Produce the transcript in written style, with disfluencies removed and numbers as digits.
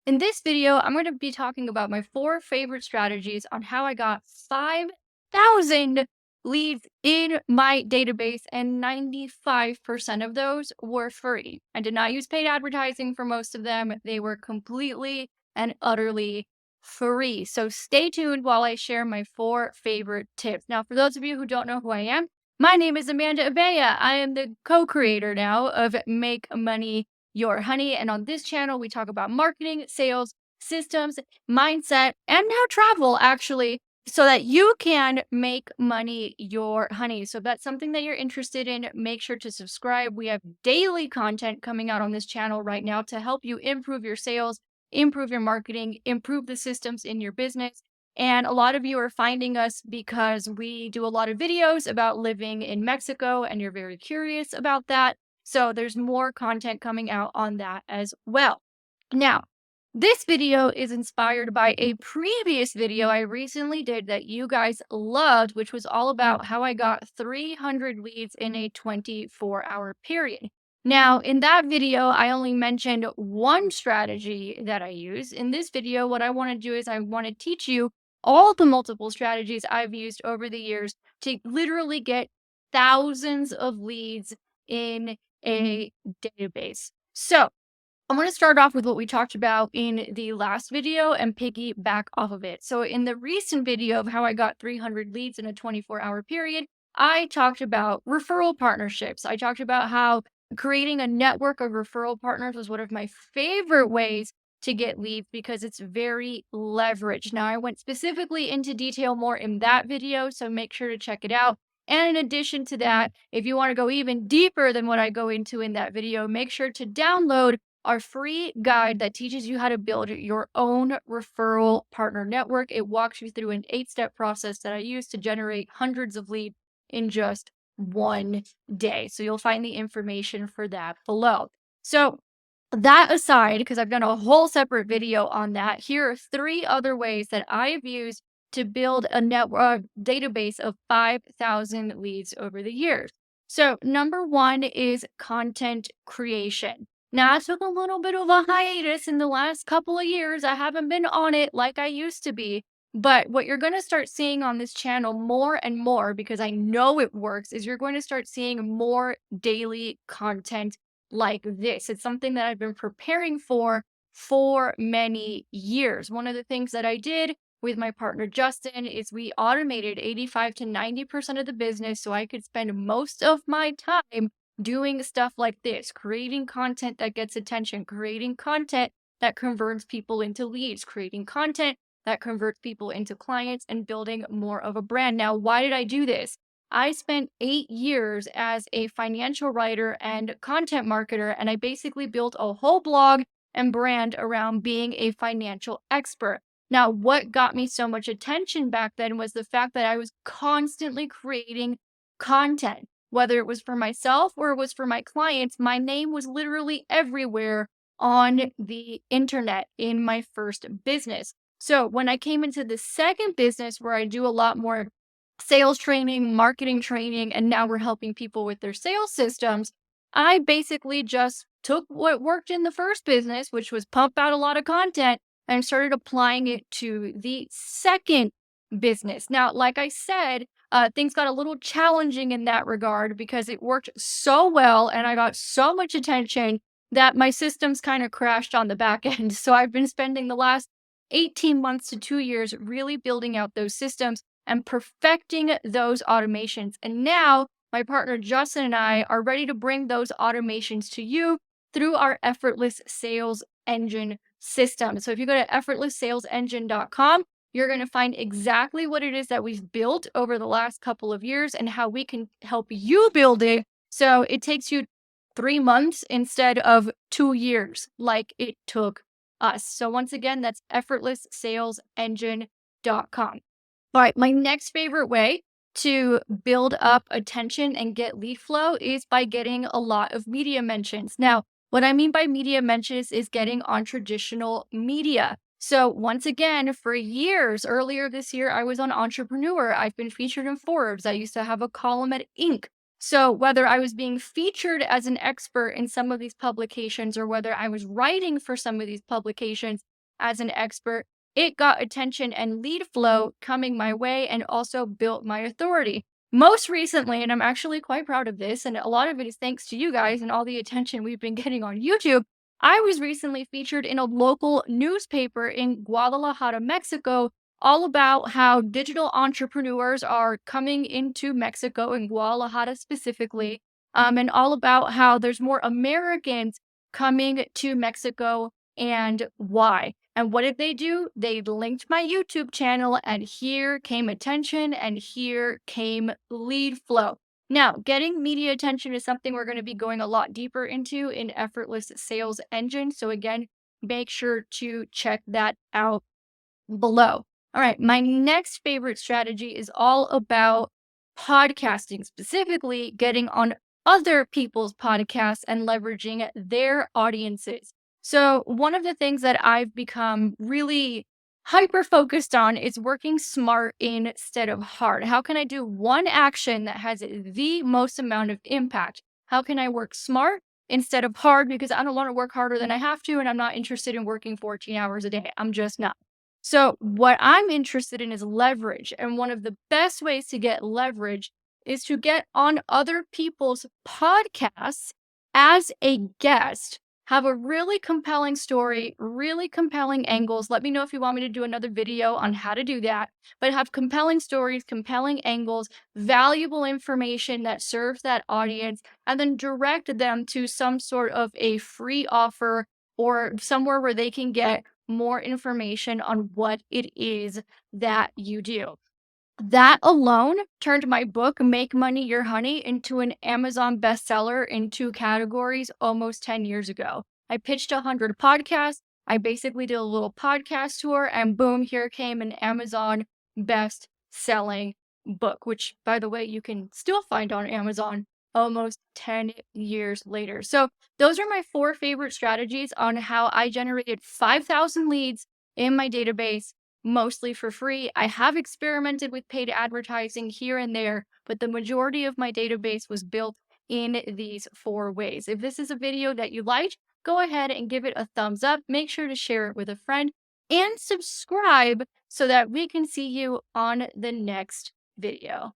In this video, I'm going to be talking about my 4 favorite strategies on how I got 5,000 leads in my database, and 95% of those were free. I did not use paid advertising for most of them. They were completely and utterly free. So stay tuned while I share my 4 favorite tips. Now, for those of you who don't know who I am, my name is Amanda Abaya. I am the co-creator now of Make Money Your Honey. And on this channel, we talk about marketing, sales, systems, mindset, and now travel, actually, so that you can make money your honey. So if that's something that you're interested in, make sure to subscribe. We have daily content coming out on this channel right now to help you improve your sales, improve your marketing, improve the systems in your business. And a lot of you are finding us because we do a lot of videos about living in Mexico, and you're very curious about that. So there's more content coming out on that as well. Now, this video is inspired by a previous video I recently did that you guys loved, which was all about how I got 300 leads in a 24-hour period. Now, in that video, I only mentioned one strategy that I use. In this video, what I want to do is I want to teach you all the multiple strategies I've used over the years to literally get thousands of leads in a database. So I'm going to start off with what we talked about in the last video and piggyback off of it. So in the recent video of how I got 300 leads in a 24-hour period, I talked about referral partnerships. I talked about how creating a network of referral partners was one of my favorite ways to get leads because it's very leveraged. Now, I went specifically into detail more in that video, so make sure to check it out. And in addition to that, if you want to go even deeper than what I go into in that video, make sure to download our free guide that teaches you how to build your own referral partner network. It walks you through an 8-step process that I use to generate hundreds of leads in just one day. So you'll find the information for that below. So that aside, because I've done a whole separate video on that, here are 3 other ways that I've used to build a network database of 5,000 leads over the years. So number 1 is content creation. Now, I took a little bit of a hiatus in the last couple of years. I haven't been on it like I used to be. But what you're going to start seeing on this channel more and more, because I know it works, is you're going to start seeing more daily content like this. It's something that I've been preparing for many years. One of the things that I did with my partner Justin is we automated 85 to 90% of the business so I could spend most of my time doing stuff like this, creating content that gets attention, creating content that converts people into leads, creating content that converts people into clients, and building more of a brand. Now, why did I do this? I spent 8 years as a financial writer and content marketer, and I basically built a whole blog and brand around being a financial expert. Now, what got me so much attention back then was the fact that I was constantly creating content. Whether it was for myself or it was for my clients, my name was literally everywhere on the internet in my first business. So when I came into the second business where I do a lot more sales training, marketing training, and now we're helping people with their sales systems, I basically just took what worked in the first business, which was pump out a lot of content, and started applying it to the second business. Now, like I said, things got a little challenging in that regard because it worked so well and I got so much attention that my systems kind of crashed on the back end. So I've been spending the last 18 months to 2 years really building out those systems and perfecting those automations. And now my partner Justin and I are ready to bring those automations to you through our Effortless Sales Engine system. So if you go to effortlesssalesengine.com, you're going to find exactly what it is that we've built over the last couple of years and how we can help you build it. So it takes you 3 months instead of 2 years like it took us. So once again, that's effortlesssalesengine.com. All right, my next favorite way to build up attention and get lead flow is by getting a lot of media mentions. Now, what I mean by media mentions is getting on traditional media. So once again, for years, earlier this year, I was on Entrepreneur. I've been featured in Forbes. I used to have a column at Inc. So whether I was being featured as an expert in some of these publications or whether I was writing for some of these publications, as an expert, it got attention and lead flow coming my way and also built my authority. Most recently, and I'm actually quite proud of this, and a lot of it is thanks to you guys and all the attention we've been getting on YouTube. I was recently featured in a local newspaper in Guadalajara, Mexico, all about how digital entrepreneurs are coming into Mexico and Guadalajara specifically, and all about how there's more Americans coming to Mexico and why. And what did they do? They linked my YouTube channel, and here came attention, and here came lead flow. Now, getting media attention is something we're going to be going a lot deeper into in Effortless Sales Engine. So, again, make sure to check that out below. All right, my next favorite strategy is all about podcasting, specifically getting on other people's podcasts and leveraging their audiences. So, one of the things that I've become really hyper focused on is working smart instead of hard. How can I do one action that has the most amount of impact? How can I work smart instead of hard? Because I don't want to work harder than I have to, and I'm not interested in working 14 hours a day. I'm just not. So, what I'm interested in is leverage. And one of the best ways to get leverage is to get on other people's podcasts as a guest. Have a really compelling story, really compelling angles. Let me know if you want me to do another video on how to do that. But have compelling stories, compelling angles, valuable information that serves that audience, and then direct them to some sort of a free offer or somewhere where they can get more information on what it is that you do. That alone turned my book, Make Money Your Honey, into an Amazon bestseller in 2 categories almost 10 years ago. I pitched 100 podcasts. I basically did a little podcast tour, and boom, here came an Amazon best selling book, which, by the way, you can still find on Amazon almost 10 years later. So, those are my 4 favorite strategies on how I generated 5,000 leads in my database mostly for free. I have experimented with paid advertising here and there, but the majority of my database was built in these 4 ways. If this is a video that you liked, go ahead and give it a thumbs up. Make sure to share it with a friend and subscribe so that we can see you on the next video.